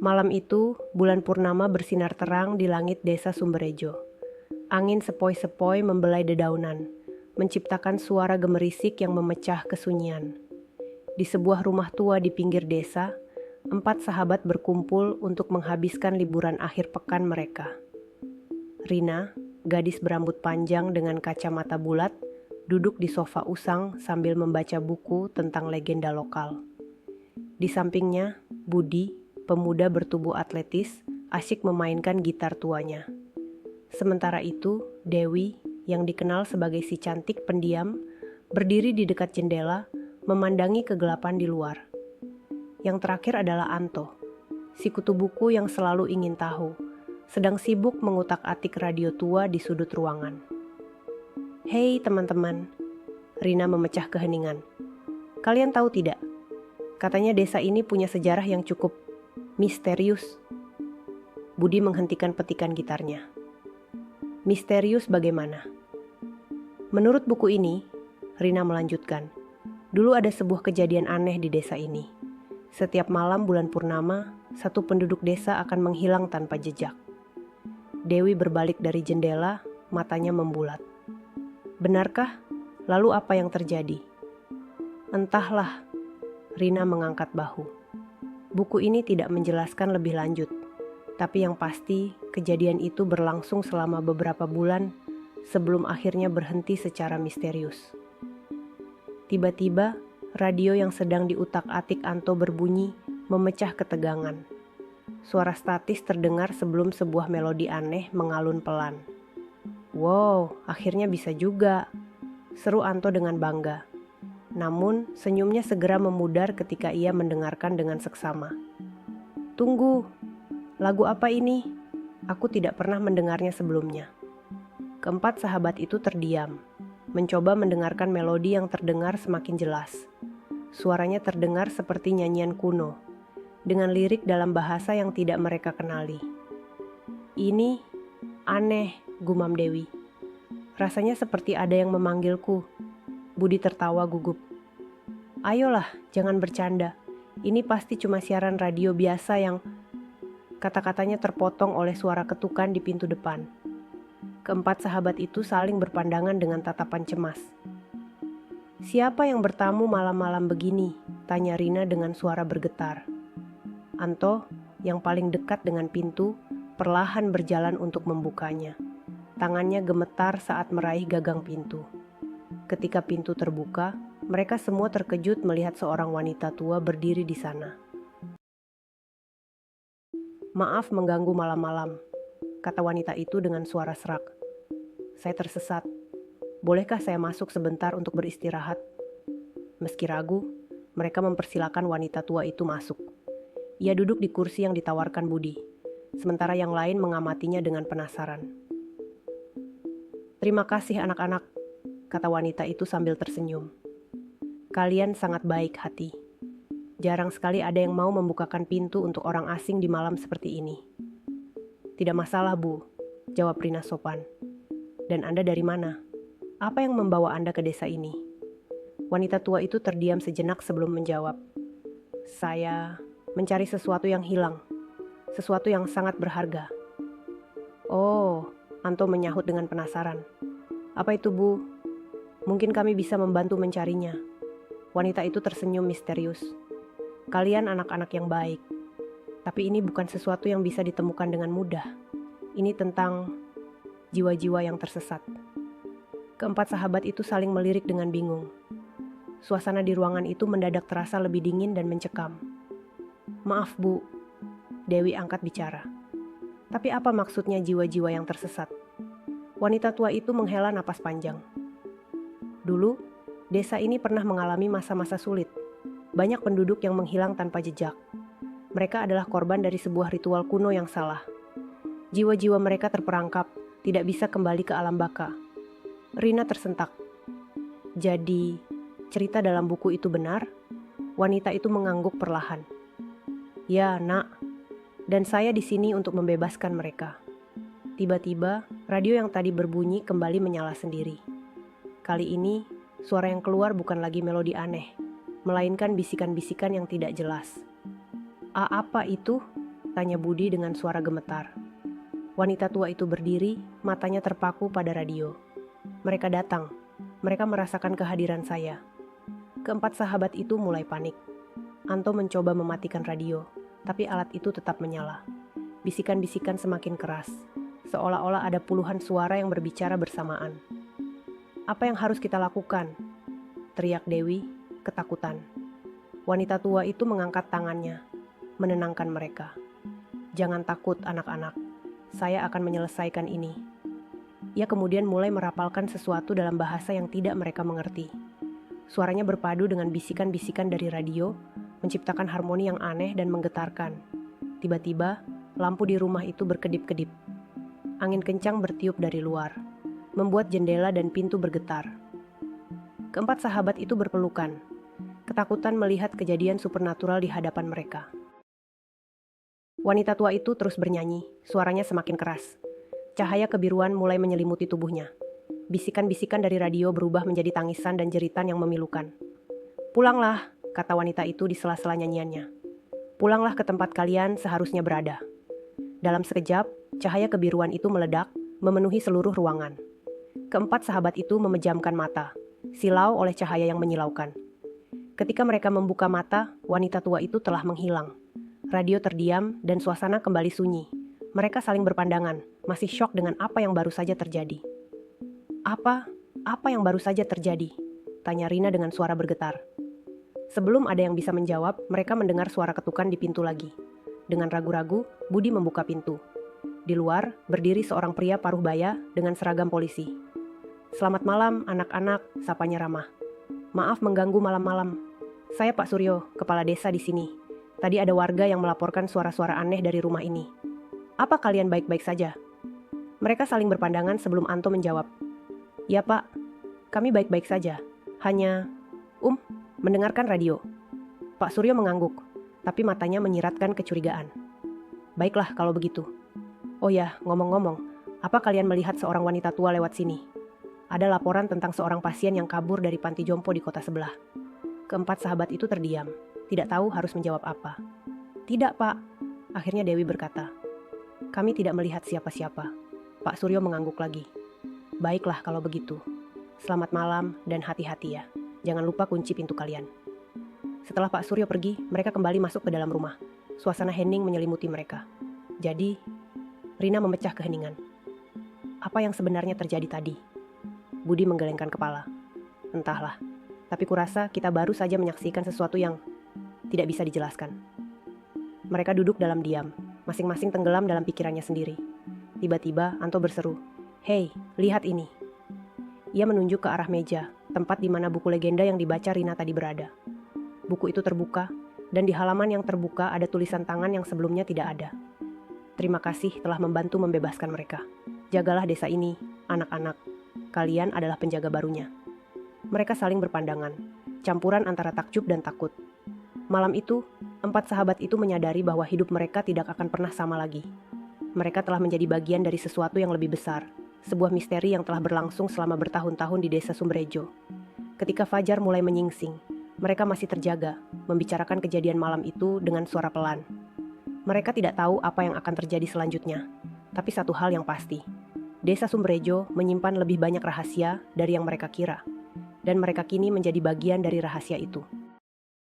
Malam itu, bulan purnama bersinar terang di langit desa Sumberjo. Angin sepoi-sepoi membelai dedaunan, menciptakan suara gemerisik yang memecah kesunyian. Di sebuah rumah tua di pinggir desa, 4 sahabat berkumpul untuk menghabiskan liburan akhir pekan mereka. Rina, gadis berambut panjang dengan kacamata bulat, duduk di sofa usang sambil membaca buku tentang legenda lokal. Di sampingnya, Budi, pemuda bertubuh atletis, asyik memainkan gitar tuanya. Sementara itu, Dewi, yang dikenal sebagai si cantik pendiam, berdiri di dekat jendela, memandangi kegelapan di luar. Yang terakhir adalah Anto, si kutu buku yang selalu ingin tahu, sedang sibuk mengutak-atik radio tua di sudut ruangan. Hei teman-teman, Rina memecah keheningan. Kalian tahu tidak? Katanya desa ini punya sejarah yang cukup misterius. Budi menghentikan petikan gitarnya. Misterius bagaimana? Menurut buku ini, Rina melanjutkan, dulu ada sebuah kejadian aneh di desa ini. Setiap malam bulan purnama, satu penduduk desa akan menghilang tanpa jejak. Dewi berbalik dari jendela, matanya membulat. Benarkah? Lalu apa yang terjadi? Entahlah, Rina mengangkat bahu. Buku ini tidak menjelaskan lebih lanjut, tapi yang pasti kejadian itu berlangsung selama beberapa bulan sebelum akhirnya berhenti secara misterius. Tiba-tiba, radio yang sedang diutak-atik Anto berbunyi, memecah ketegangan. Suara statis terdengar sebelum sebuah melodi aneh mengalun pelan. Wow, akhirnya bisa juga, seru Anto dengan bangga. Namun, senyumnya segera memudar ketika ia mendengarkan dengan seksama. Tunggu, lagu apa ini? Aku tidak pernah mendengarnya sebelumnya. Keempat sahabat itu terdiam, mencoba mendengarkan melodi yang terdengar semakin jelas. Suaranya terdengar seperti nyanyian kuno, dengan lirik dalam bahasa yang tidak mereka kenali. Ini aneh, gumam Dewi. Rasanya seperti ada yang memanggilku. Budi tertawa gugup. Ayolah, jangan bercanda. Ini pasti cuma siaran radio biasa yang... Kata-katanya terpotong oleh suara ketukan di pintu depan. Keempat sahabat itu saling berpandangan dengan tatapan cemas. Siapa yang bertamu malam-malam begini? Tanya Rina dengan suara bergetar. Anto, yang paling dekat dengan pintu, perlahan berjalan untuk membukanya. Tangannya gemetar saat meraih gagang pintu. Ketika pintu terbuka, mereka semua terkejut melihat seorang wanita tua berdiri di sana. Maaf mengganggu malam-malam, kata wanita itu dengan suara serak. Saya tersesat. Bolehkah saya masuk sebentar untuk beristirahat? Meski ragu, mereka mempersilakan wanita tua itu masuk. Ia duduk di kursi yang ditawarkan Budi, sementara yang lain mengamatinya dengan penasaran. Terima kasih anak-anak, kata wanita itu sambil tersenyum. Kalian sangat baik hati. Jarang sekali ada yang mau membukakan pintu untuk orang asing di malam seperti ini. Tidak masalah, Bu, jawab Rina sopan. Dan Anda dari mana? Apa yang membawa Anda ke desa ini? Wanita tua itu terdiam sejenak sebelum menjawab. Saya mencari sesuatu yang hilang, sesuatu yang sangat berharga. Oh, Anto menyahut dengan penasaran. Apa itu, Bu? Mungkin kami bisa membantu mencarinya. Wanita itu tersenyum misterius. Kalian anak-anak yang baik, tapi ini bukan sesuatu yang bisa ditemukan dengan mudah. Ini tentang jiwa-jiwa yang tersesat. Keempat sahabat itu saling melirik dengan bingung. Suasana di ruangan itu mendadak terasa lebih dingin dan mencekam. Maaf, Bu, Dewi angkat bicara. Tapi apa maksudnya jiwa-jiwa yang tersesat? Wanita tua itu menghela napas panjang. Dulu, desa ini pernah mengalami masa-masa sulit. Banyak penduduk yang menghilang tanpa jejak. Mereka adalah korban dari sebuah ritual kuno yang salah. Jiwa-jiwa mereka terperangkap, tidak bisa kembali ke alam baka. Rina tersentak. Jadi, cerita dalam buku itu benar? Wanita itu mengangguk perlahan. Ya, Nak. Dan saya di sini untuk membebaskan mereka. Tiba-tiba, radio yang tadi berbunyi kembali menyala sendiri. Kali ini, suara yang keluar bukan lagi melodi aneh, melainkan bisikan-bisikan yang tidak jelas. Apa itu? Tanya Budi dengan suara gemetar. Wanita tua itu berdiri, matanya terpaku pada radio. Mereka datang. Mereka merasakan kehadiran saya. Keempat sahabat itu mulai panik. Anto mencoba mematikan radio, tapi alat itu tetap menyala. Bisikan-bisikan semakin keras, seolah-olah ada puluhan suara yang berbicara bersamaan. "Apa yang harus kita lakukan?" teriak Dewi, ketakutan. Wanita tua itu mengangkat tangannya, menenangkan mereka. "Jangan takut anak-anak, saya akan menyelesaikan ini." Ia kemudian mulai merapalkan sesuatu dalam bahasa yang tidak mereka mengerti. Suaranya berpadu dengan bisikan-bisikan dari radio, menciptakan harmoni yang aneh dan menggetarkan. Tiba-tiba, lampu di rumah itu berkedip-kedip. Angin kencang bertiup dari luar, membuat jendela dan pintu bergetar. Keempat sahabat itu berpelukan, ketakutan melihat kejadian supernatural di hadapan mereka. Wanita tua itu terus bernyanyi, suaranya semakin keras. Cahaya kebiruan mulai menyelimuti tubuhnya. Bisikan-bisikan dari radio berubah menjadi tangisan dan jeritan yang memilukan. "Pulanglah," kata wanita itu di sela-sela nyanyiannya. "Pulanglah ke tempat kalian seharusnya berada." Dalam sekejap, cahaya kebiruan itu meledak, memenuhi seluruh ruangan. Keempat sahabat itu memejamkan mata, silau oleh cahaya yang menyilaukan. Ketika mereka membuka mata, wanita tua itu telah menghilang. Radio terdiam dan suasana kembali sunyi. Mereka saling berpandangan, masih syok dengan apa yang baru saja terjadi. Apa yang baru saja terjadi?" tanya Rina dengan suara bergetar. Sebelum ada yang bisa menjawab, mereka mendengar suara ketukan di pintu lagi. Dengan ragu-ragu, Budi membuka pintu. Di luar, berdiri seorang pria paruh baya dengan seragam polisi. "Selamat malam, anak-anak," sapanya ramah. "Maaf mengganggu malam-malam. Saya Pak Suryo, kepala desa di sini. Tadi ada warga yang melaporkan suara-suara aneh dari rumah ini. Apa kalian baik-baik saja?" Mereka saling berpandangan sebelum Anto menjawab. "Ya Pak, kami baik-baik saja. Hanya, mendengarkan radio." Pak Suryo mengangguk, tapi matanya menyiratkan kecurigaan. "Baiklah kalau begitu. Oh ya, ngomong-ngomong, apa kalian melihat seorang wanita tua lewat sini? Ada laporan tentang seorang pasien yang kabur dari panti jompo di kota sebelah." Keempat sahabat itu terdiam, tidak tahu harus menjawab apa. "Tidak Pak," akhirnya Dewi berkata. "Kami tidak melihat siapa-siapa." Pak Suryo mengangguk lagi. "Baiklah kalau begitu. Selamat malam dan hati-hati ya. Jangan lupa kunci pintu kalian." Setelah Pak Suryo pergi, mereka kembali masuk ke dalam rumah. Suasana hening menyelimuti mereka. Jadi, Rina memecah keheningan. "Apa yang sebenarnya terjadi tadi?" Budi menggelengkan kepala. "Entahlah, tapi kurasa kita baru saja menyaksikan sesuatu yang tidak bisa dijelaskan." Mereka duduk dalam diam, masing-masing tenggelam dalam pikirannya sendiri. Tiba-tiba Anto berseru, "Hei, lihat ini." Ia menunjuk ke arah meja, tempat di mana buku legenda yang dibaca Rina tadi berada. Buku itu terbuka, dan di halaman yang terbuka ada tulisan tangan yang sebelumnya tidak ada. "Terima kasih telah membantu membebaskan mereka. Jagalah desa ini, anak-anak. Kalian adalah penjaga barunya." Mereka saling berpandangan, campuran antara takjub dan takut. Malam itu, empat sahabat itu menyadari bahwa hidup mereka tidak akan pernah sama lagi. Mereka telah menjadi bagian dari sesuatu yang lebih besar, sebuah misteri yang telah berlangsung selama bertahun-tahun di desa Sumberjo. Ketika fajar mulai menyingsing, mereka masih terjaga, membicarakan kejadian malam itu dengan suara pelan. Mereka tidak tahu apa yang akan terjadi selanjutnya, tapi satu hal yang pasti, desa Sumberjo menyimpan lebih banyak rahasia dari yang mereka kira, dan mereka kini menjadi bagian dari rahasia itu.